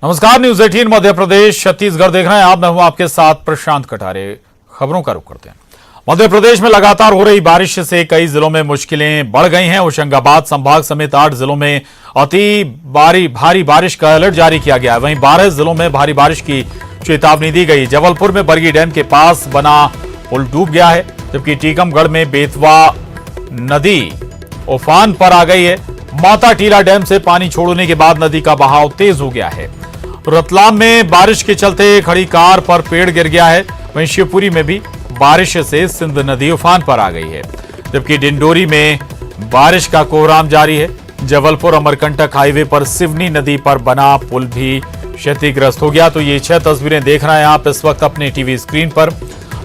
नमस्कार, न्यूज 18 मध्य प्रदेश छत्तीसगढ़ देख रहे हैं आप। मैं हूं आपके साथ प्रशांत कटारे। खबरों का रुख करते हैं। मध्य प्रदेश में लगातार हो रही बारिश से कई जिलों में मुश्किलें बढ़ गई हैं। होशंगाबाद संभाग समेत 8 जिलों में भारी बारिश का अलर्ट जारी किया गया है। वहीं 12 जिलों में भारी बारिश की चेतावनी दी गई। जबलपुर में बरगी डैम के पास बना पुल डूब गया है, जबकि टीकमगढ़ में बेतवा नदी उफान पर आ गई है। माता टीला डैम से पानी छोड़ने के बाद नदी का बहाव तेज हो गया है। रतलाम में बारिश के चलते खड़ी कार पर पेड़ गिर गया है। वहीं शिवपुरी में भी बारिश से सिंध नदी उफान पर आ गई है, जबकि डिंडोरी में बारिश का कोहराम जारी है। जबलपुर अमरकंटक हाईवे पर सिवनी नदी पर बना पुल भी क्षतिग्रस्त हो गया। तो ये 6 तस्वीरें देख रहे हैं आप इस वक्त अपने टीवी स्क्रीन पर।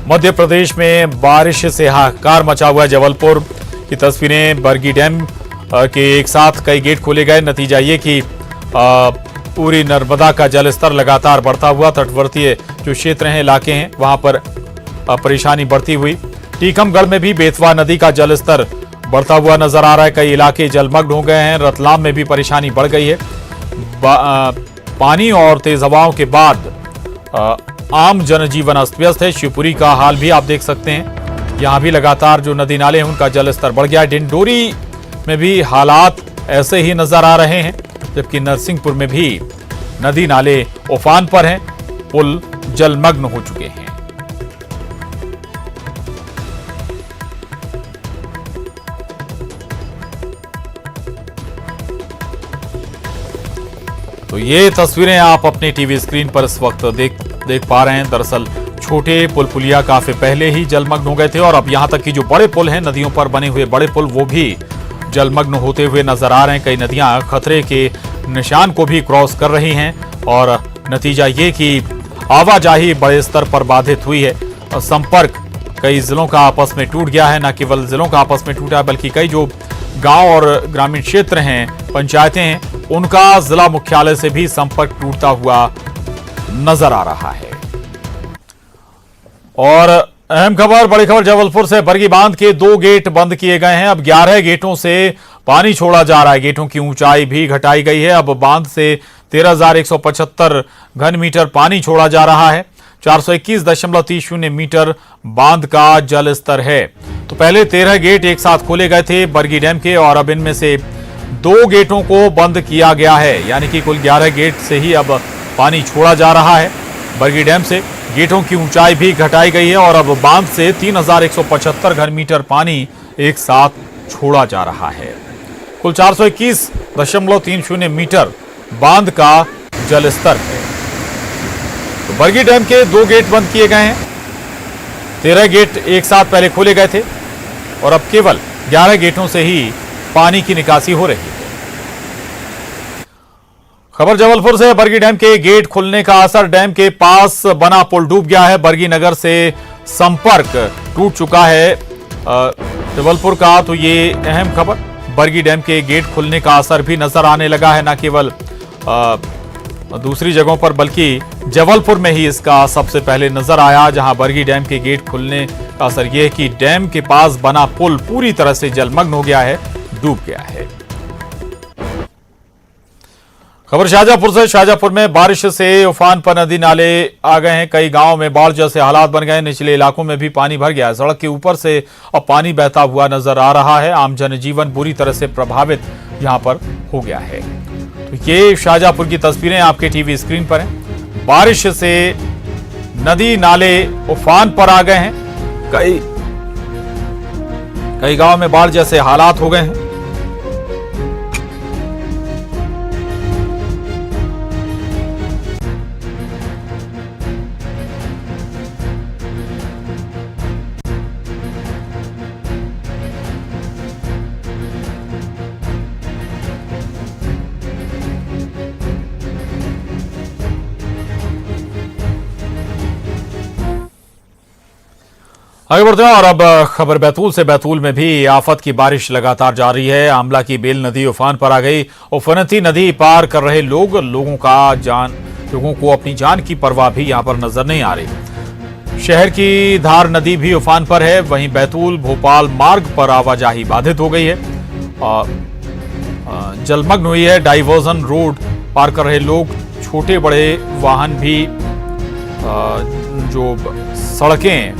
मध्य प्रदेश में बारिश से हाहाकार मचा हुआ है। जबलपुर की तस्वीरें, बरगी डैम के एक साथ कई गेट खोले गए। नतीजा ये कि पूरी नर्मदा का जलस्तर लगातार बढ़ता हुआ, तटवर्तीय जो क्षेत्र हैं, इलाके हैं, वहां पर परेशानी बढ़ती हुई। टीकमगढ़ में भी बेतवा नदी का जलस्तर बढ़ता हुआ नजर आ रहा है। कई इलाके जलमग्न हो गए हैं। रतलाम में भी परेशानी बढ़ गई है। पानी और तेज हवाओं के बाद आम जनजीवन अस्त व्यस्त है। शिवपुरी का हाल भी आप देख सकते हैं। यहां भी लगातार जो नदी नाले हैं उनका जलस्तर बढ़ गया है। डिंडोरी में भी हालात ऐसे ही नजर आ रहे हैं, जबकि नरसिंहपुर में भी नदी नाले उफान पर हैं, पुल जलमग्न हो चुके हैं। तो ये तस्वीरें आप अपने टीवी स्क्रीन पर इस वक्त देख पा रहे हैं। दरअसल छोटे पुल पुलिया काफी पहले ही जलमग्न हो गए थे और अब यहां तक कि जो बड़े पुल हैं, नदियों पर बने हुए बड़े पुल, वो भी जलमग्न होते हुए नजर आ रहे हैं। कई नदियां खतरे के निशान को भी क्रॉस कर रही हैं और नतीजा ये कि आवाजाही बड़े स्तर पर बाधित हुई है। संपर्क कई जिलों का आपस में टूट गया है। न केवल जिलों का आपस में टूटा है, बल्कि कई जो गांव और ग्रामीण क्षेत्र हैं, पंचायतें हैं, उनका जिला मुख्यालय से भी संपर्क टूटता हुआ नजर आ रहा है। और अहम खबर, बड़ी खबर जबलपुर से। बरगी बांध के 2 गेट बंद किए गए हैं। अब 11 गेटों से पानी छोड़ा जा रहा है। गेटों की ऊंचाई भी घटाई गई है। अब बांध से 13,175 घन मीटर पानी छोड़ा जा रहा है। 421.30 मीटर बांध का जल स्तर है। तो पहले 13 गेट एक साथ खोले गए थे बरगी डैम के, और अब इनमें से 2 गेटों को बंद किया गया है। यानी कि कुल 11 गेट से ही अब पानी छोड़ा जा रहा है बरगी डैम से। गेटों की ऊंचाई भी घटाई गई है और अब बांध से 3,175 घन मीटर पानी एक साथ छोड़ा जा रहा है। कुल 421.30 मीटर बांध का जलस्तर है। तो बरगी डैम के 2 गेट बंद किए गए हैं। 13 गेट एक साथ पहले खोले गए थे और अब केवल 11 गेटों से ही पानी की निकासी हो रही है। खबर जबलपुर से। बरगी डैम के गेट खुलने का असर, डैम के पास बना पुल डूब गया है। बरगी नगर से संपर्क टूट चुका है जबलपुर का। तो ये अहम खबर, बरगी डैम के गेट खुलने का असर भी नजर आने लगा है। न केवल दूसरी जगहों पर, बल्कि जबलपुर में ही इसका सबसे पहले नजर आया, जहां बरगी डैम के गेट खुलने का असर यह है कि डैम के पास बना पुल पूरी तरह से जलमग्न हो गया है, डूब गया है। खबर शाहजहांपुर से। शाहजहांपुर में बारिश से उफान पर नदी नाले आ गए हैं। कई गांवों में बाढ़ जैसे हालात बन गए हैं। निचले इलाकों में भी पानी भर गया है। सड़क के ऊपर से अब पानी बहता हुआ नजर आ रहा है। आम जनजीवन बुरी तरह से प्रभावित यहां पर हो गया है। तो ये शाहजहांपुर की तस्वीरें आपके टीवी स्क्रीन पर हैं। बारिश से नदी नाले उफान पर आ गए हैं। कई गांवों में बाढ़ जैसे हालात हो गए हैं। आगे बढ़ते हैं और अब खबर बैतूल से। बैतूल में भी आफत की बारिश लगातार जारी है। आमला की बेल नदी उफान पर आ गई। उफनती नदी पार कर रहे लोगों को अपनी जान की परवाह भी यहां पर नजर नहीं आ रही। शहर की धार नदी भी उफान पर है। वहीं बैतूल भोपाल मार्ग पर आवाजाही बाधित हो गई है, जलमग्न हुई है। डाइवर्जन रोड पार कर रहे लोग छोटे बड़े वाहन भी जो सड़कें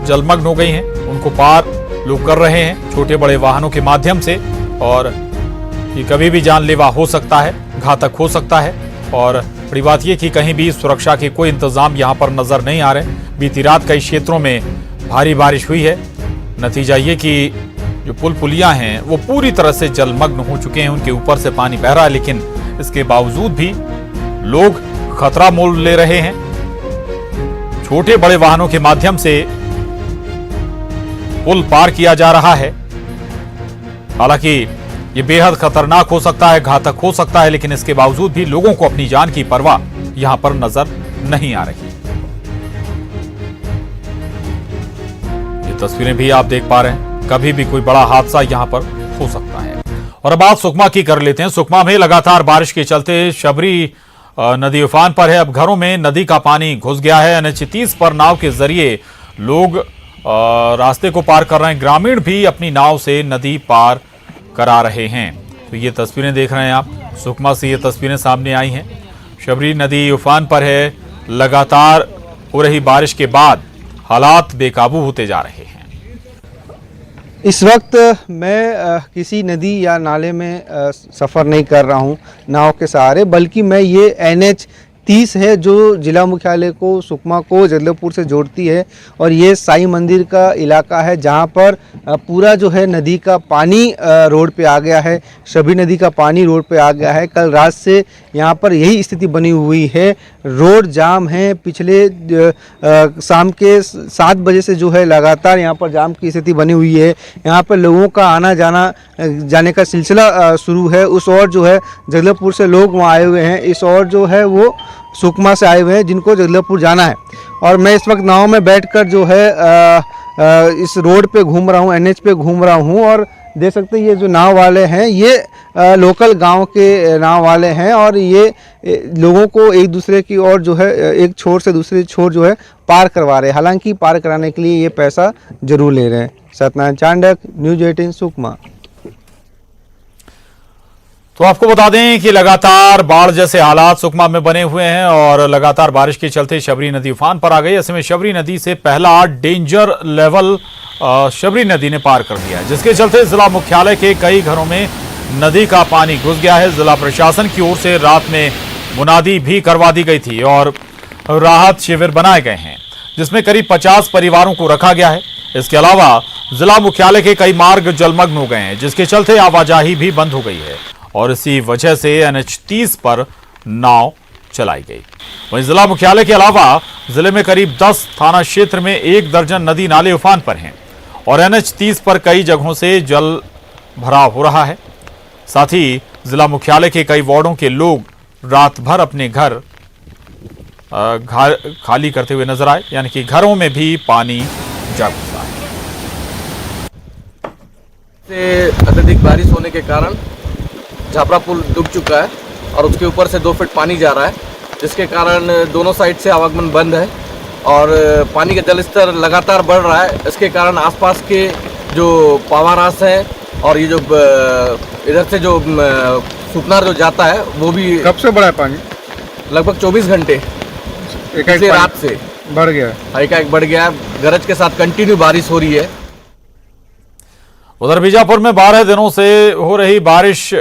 जलमग्न हो गई हैं उनको पार लोग कर रहे हैं छोटे बड़े वाहनों के माध्यम से। और ये कभी भी जानलेवा हो सकता है, घातक हो सकता है। और बड़ी बात यह कि कहीं भी सुरक्षा के कोई इंतजाम यहां पर नजर नहीं आ रहे। बीती रात कई क्षेत्रों में भारी बारिश हुई है। नतीजा ये कि जो पुल पुलियां हैं वो पूरी तरह से जलमग्न हो चुके हैं, उनके ऊपर से पानी बह रहा है। लेकिन इसके बावजूद भी लोग खतरा मोल ले रहे हैं। छोटे बड़े वाहनों के माध्यम से पुल पार किया जा रहा है। हालांकि ये बेहद खतरनाक हो सकता है, घातक हो सकता है, लेकिन इसके बावजूद भी लोगों को अपनी जान की परवाह यहां पर नजर नहीं आ रही। ये तस्वीरें भी आप देख पा रहे हैं, कभी भी कोई बड़ा हादसा यहां पर हो सकता है। और अब बात सुकमा की कर लेते हैं। सुकमा में लगातार बारिश के चलते शबरी नदी उफान पर है। अब घरों में नदी का पानी घुस गया है। NH 30 पर नाव के जरिए लोग रास्ते को पार कर रहे हैं। ग्रामीण भी अपनी नाव से नदी पार करा रहे हैं। तो ये तस्वीरें देख रहे हैं आप, सुकमा से ये तस्वीरें सामने आई हैं। शबरी नदी उफान पर है। लगातार हो रही बारिश के बाद हालात बेकाबू होते जा रहे हैं। इस वक्त मैं किसी नदी या नाले में सफ़र नहीं कर रहा हूं नाव के सहारे, बल्कि मैं ये NH 30 है जो जिला मुख्यालय को सुकमा को जगदलपुर से जोड़ती है। और ये साईं मंदिर का इलाका है जहां पर पूरा जो है नदी का पानी रोड पे आ गया है। शबरी नदी का पानी रोड पे आ गया है। कल रात से यहां पर यही स्थिति बनी हुई है। रोड जाम है। पिछले शाम के 7 बजे से जो है लगातार यहां पर जाम की स्थिति बनी हुई है। यहां पर लोगों का आना जाने का सिलसिला शुरू है। उस ओर जो है जगदलपुर से लोग वहाँ आए हुए हैं, इस ओर जो है वो सुकमा से आए हुए हैं जिनको जगदलपुर जाना है। और मैं इस वक्त नाव में बैठकर जो है इस रोड पे घूम रहा हूँ, NH पे घूम रहा हूँ। और देख सकते हैं ये जो नाव वाले हैं ये लोकल गांव के नाव वाले हैं और ये लोगों को एक दूसरे की ओर जो है एक छोर से दूसरे छोर जो है पार करवा रहे हैं। हालांकि पार कराने के लिए ये पैसा जरूर ले रहे हैं। सत्यनारायण चांडक, न्यूज़ 18 सुकमा। तो आपको बता दें कि लगातार बाढ़ जैसे हालात सुकमा में बने हुए हैं और लगातार बारिश के चलते शबरी नदी उफान पर आ गई। ऐसे में शबरी नदी से पहला डेंजर लेवल शबरी नदी ने पार कर दिया है, जिसके चलते जिला मुख्यालय के कई घरों में नदी का पानी घुस गया है। जिला प्रशासन की ओर से रात में मुनादी भी करवा दी गई थी और राहत शिविर बनाए गए हैं, जिसमें करीब 50 परिवारों को रखा गया है। इसके अलावा जिला मुख्यालय के कई मार्ग जलमग्न हो गए हैं, जिसके चलते आवाजाही भी बंद हो गई है और इसी वजह से NH 30 पर नाव चलाई गई। वहीं जिला मुख्यालय के अलावा जिले में करीब 10 थाना क्षेत्र में 1 दर्जन नदी नाले उफान पर हैं और NH 30 पर कई जगहों से जल भराव हो रहा है। साथ ही जिला मुख्यालय के कई वार्डों के लोग रात भर अपने घर खाली करते हुए नजर आए, यानी कि घरों में भी पानी जा घुसा है। से अत्यधिक बारिश होने के कारण झापरा पुल डूब चुका है और उसके ऊपर से 2 फीट पानी जा रहा है, जिसके कारण दोनों साइड से आवागमन बंद है और पानी का जलस्तर लगातार बढ़ रहा है। इसके कारण आसपास के जो पावारास हैं और ये जो इधर से जो सुकनार जो जाता है वो भी कब से बढ़ा है पानी? लगभग 24 घंटे पिछली रात से बढ़ गया, एकाएक बढ़ गया है। गरज के साथ कंटिन्यू बारिश हो रही है। उधर बीजापुर में 12 दिनों से हो रही बारिश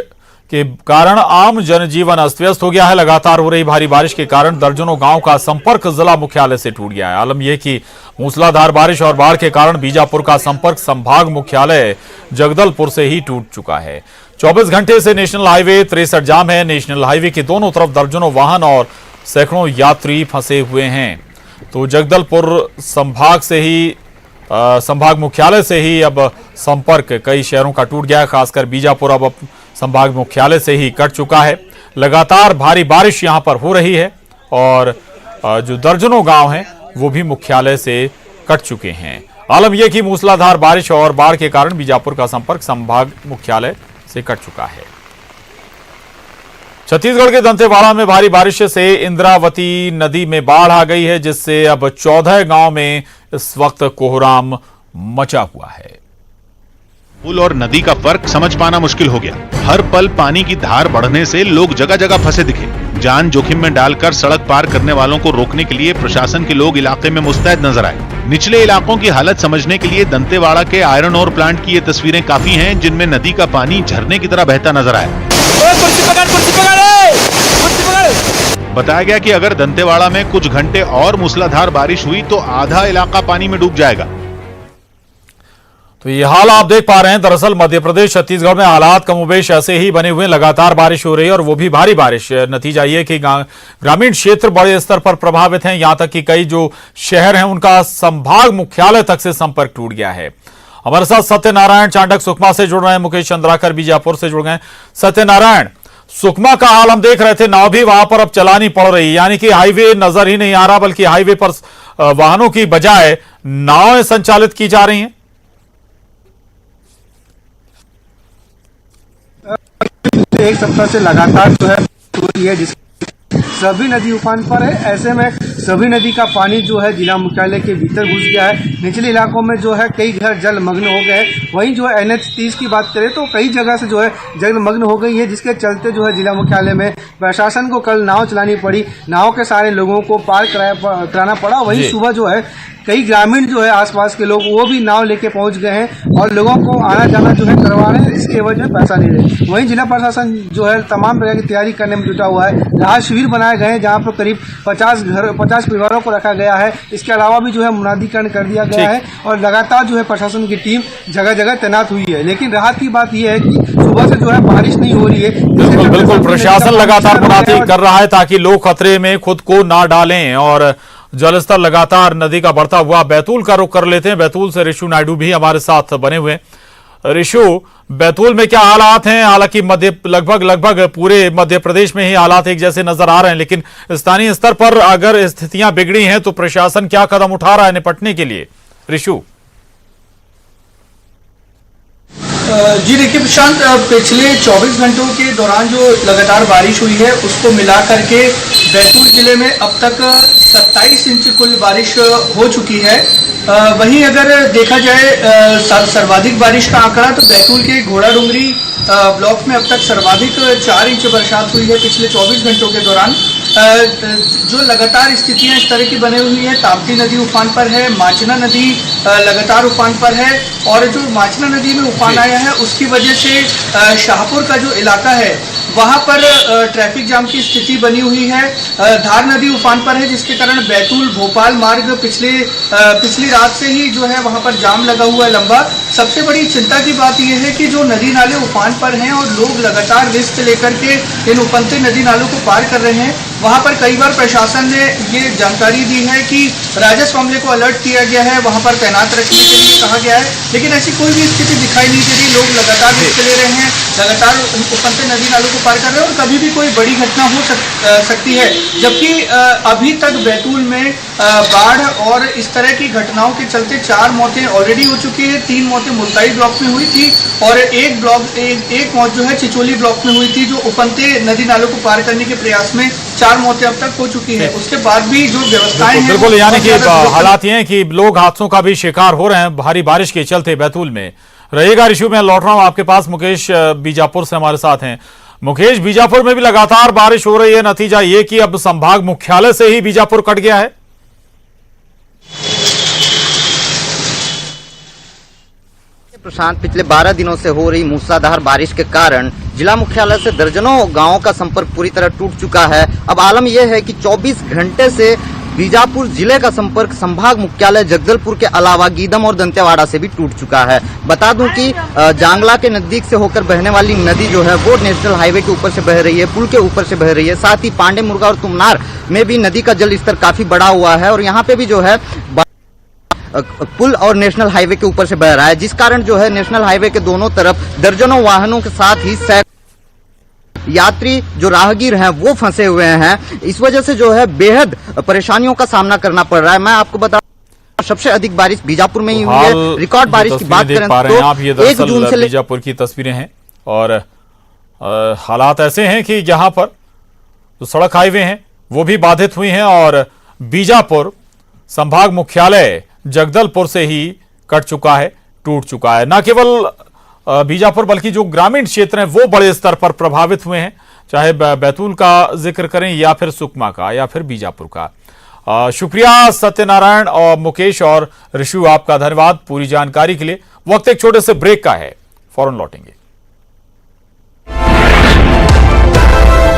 के कारण आम जनजीवन अस्त व्यस्त हो गया है। लगातार हो रही भारी बारिश के कारण दर्जनों गांव का संपर्क जिला मुख्यालय से टूट गया है। आलम यह कि मूसलाधार बारिश और बाढ़ के कारण बीजापुर का संपर्क संभाग मुख्यालय जगदलपुर से ही टूट चुका है। 24 घंटे से नेशनल हाईवे 63 जाम है। नेशनल हाईवे के दोनों तरफ दर्जनों वाहन और सैकड़ों यात्री फंसे हुए हैं। तो जगदलपुर संभाग से ही संभाग मुख्यालय से ही अब संपर्क कई शहरों का टूट गया है। खासकर बीजापुर अब संभाग मुख्यालय से ही कट चुका है। लगातार भारी बारिश यहां पर हो रही है और जो दर्जनों गांव हैं वो भी मुख्यालय से कट चुके हैं। आलम यह कि मूसलाधार बारिश और बाढ़ के कारण बीजापुर का संपर्क संभाग मुख्यालय से कट चुका है। छत्तीसगढ़ के दंतेवाड़ा में भारी बारिश से इंद्रावती नदी में बाढ़ आ गई है, जिससे अब 14 गांव में इस वक्त कोहराम मचा हुआ है। पुल और नदी का फर्क समझ पाना मुश्किल हो गया। हर पल पानी की धार बढ़ने से लोग जगह जगह फंसे दिखे। जान जोखिम में डालकर सड़क पार करने वालों को रोकने के लिए प्रशासन के लोग इलाके में मुस्तैद नजर आए। निचले इलाकों की हालत समझने के लिए दंतेवाड़ा के आयरन ओर प्लांट की ये तस्वीरें काफी हैं, जिनमें नदी का पानी झरने की तरह बहता नजर आया। बताया गया कि अगर दंतेवाड़ा में कुछ घंटे और मूसलाधार बारिश हुई तो आधा इलाका पानी में डूब जाएगा। तो ये हाल आप देख पा रहे हैं। दरअसल मध्य प्रदेश छत्तीसगढ़ में हालात कमोबेश ऐसे ही बने हुए। लगातार बारिश हो रही है और वो भी भारी बारिश। नतीजा ये कि ग्रामीण क्षेत्र बड़े स्तर पर प्रभावित हैं। यहां तक कि कई जो शहर हैं उनका संभाग मुख्यालय तक से संपर्क टूट गया है। हमारे साथ सत्यनारायण चांडक सुकमा से जुड़ रहे हैं, मुकेश चंद्राकर बीजापुर से जुड़ गए। सत्यनारायण, सुकमा का हाल हम देख रहे थे, नाव भी वहां पर अब चलानी पड़ रही है, यानी कि हाईवे नजर ही नहीं आ रहा, बल्कि हाईवे पर वाहनों की बजाय नावें संचालित की जा रही हैं। एक सप्ताह से लगातार जो है हो रही है, जिस सभी नदी उफान पर है। ऐसे में सभी नदी का पानी जो है जिला मुख्यालय के भीतर घुस गया है। निचले इलाकों में जो है कई घर जलमग्न हो गए। वहीं जो है NH 30 की बात करें तो कई जगह से जो है जलमग्न हो गई है, जिसके चलते जो है जिला मुख्यालय में प्रशासन को कल नाव चलानी पड़ी। नाव के सारे लोगों को पार कराना पड़ा। वहीं सुबह जो है कई ग्रामीण जो है आसपास के लोग वो भी नाव लेके पहुंच गए हैं और लोगों को आना जाना जो है करवा रहे हैं, इसके एवज में पैसा ले रहे हैं। वहीं जिला प्रशासन जो है तमाम प्रकार की तैयारी करने में जुटा हुआ है। राहत शिविर बनाए गए हैं जहां पर करीब 50 परिवारों को रखा गया है। इसके अलावा भी जो है मुनादीकरण कर दिया गया है और लगातार जो है प्रशासन की टीम जगह जगह तैनात हुई है। लेकिन राहत की बात यह है कि सुबह से जो है बारिश नहीं हो रही है। बिल्कुल प्रशासन लगातार मुनादी कर रहा है ताकि लोग खतरे में खुद को ना डालें। और जलस्तर लगातार नदी का बढ़ता हुआ। बैतूल का रुख कर लेते हैं। बैतूल से ऋषु नायडू भी हमारे साथ बने हुए हैं। ऋषु, बैतूल में क्या हालात हैं? हालांकि लगभग पूरे मध्य प्रदेश में ही हालात एक जैसे नजर आ रहे हैं, लेकिन स्थानीय स्तर पर अगर स्थितियां बिगड़ी हैं तो प्रशासन क्या कदम उठा रहा है निपटने के लिए? ऋषु जी देखिए प्रशांत, पिछले 24 घंटों के दौरान जो लगातार बारिश हुई है उसको मिला करके बैतूल जिले में अब तक 27 इंच कुल बारिश हो चुकी है। वहीं अगर देखा जाए सर्वाधिक बारिश का आंकड़ा तो बैतूल के घोड़ा डूंगरी ब्लॉक में अब तक सर्वाधिक 4 इंच बरसात हुई है पिछले 24 घंटों के दौरान। जो लगातार स्थितियां इस तरह की बनी हुई है, ताप्ती नदी उफान पर है, माचना नदी लगातार उफान पर है और जो माचना नदी में उफान आया है उसकी वजह से शाहपुर का जो इलाका है वहां पर ट्रैफिक जाम की स्थिति बनी हुई है। धार नदी उफान पर है जिसके कारण बैतूल भोपाल मार्ग पिछली रात से ही जो है वहां पर जाम लगा हुआ है लंबा। सबसे बड़ी चिंता की बात यह है कि जो नदी नाले उफान पर हैं और लोग लगातार रिस्क लेकर के इन उफनते नदी नालों को पार कर रहे हैं। वहां पर कई बार प्रशासन ने ये जानकारी दी है कि राजस्व अमले को अलर्ट किया गया है, वहां पर तैनात रखने के लिए कहा गया है, लेकिन ऐसी कोई भी स्थिति दिखाई नहीं दे रही। लोग लगातार रिस्क ले रहे हैं, लगातार उफनते नदी नालों को पार कर रहे हैं और कभी भी कोई बड़ी घटना हो सकती है। जबकि अभी तक बैतूल में बाढ़ और इस तरह की घटनाओं के चलते 4 मौतें ऑलरेडी हो चुकी है। 3 मौतें मुल्ताई ब्लॉक में हुई थी और एक मौत जो है चिचोली ब्लॉक में हुई थी, जो उफनते नदी नालों को पार करने के प्रयास में 4 मौतें अब तक हो चुकी है। उसके बाद भी जो व्यवस्थाएं हैं बिल्कुल, यानी कि हालात ये हैं कि लोग हादसों का भी शिकार हो रहे हैं भारी बारिश के चलते बैतूल में। रहेगा ऋषु, मैं लौट रहा हूं आपके पास। मुकेश बीजापुर से हमारे साथ हैं। मुकेश, बीजापुर में भी लगातार बारिश हो रही है, नतीजा ये कि अब संभाग मुख्यालय से ही बीजापुर कट गया है। प्रशांत, पिछले 12 दिनों से हो रही मूसलाधार बारिश के कारण जिला मुख्यालय से दर्जनों गांवों का संपर्क पूरी तरह टूट चुका है। अब आलम यह है कि 24 घंटे से बीजापुर जिले का संपर्क संभाग मुख्यालय जगदलपुर के अलावा गीदम और दंतेवाड़ा से भी टूट चुका है। बता दूं कि जांगला के नजदीक से होकर बहने वाली नदी जो है वो नेशनल हाईवे के ऊपर से बह रही है, पुल के ऊपर से बह रही है। साथ ही पांडे मुर्गा और तुमनार में भी नदी का जल स्तर काफी बढ़ा हुआ है और यहाँ पे भी जो है पुल और नेशनल हाईवे के ऊपर से बह रहा है, जिस कारण जो है नेशनल हाईवे के दोनों तरफ दर्जनों वाहनों के साथ ही यात्री जो राहगीर हैं वो फंसे हुए हैं। इस वजह से जो है बेहद परेशानियों का सामना करना पड़ रहा है। मैं आपको बता, सबसे अधिक बारिश बीजापुर में ही हुई है। रिकॉर्ड बारिश की बात करें तो आप ये 1 जून से बीजापुर की तस्वीरें हैं और हालात ऐसे हैं कि यहाँ पर जो सड़क हाईवे हैं वो भी बाधित हुई हैं और बीजापुर संभाग मुख्यालय जगदलपुर से ही कट चुका है, टूट चुका है। न केवल बीजापुर बल्कि जो ग्रामीण क्षेत्र हैं वो बड़े स्तर पर प्रभावित हुए हैं, चाहे बैतूल का जिक्र करें या फिर सुकमा का या फिर बीजापुर का। शुक्रिया सत्यनारायण और मुकेश और ऋषु, आपका धन्यवाद पूरी जानकारी के लिए। वक्त एक छोटे से ब्रेक का है, फौरन लौटेंगे।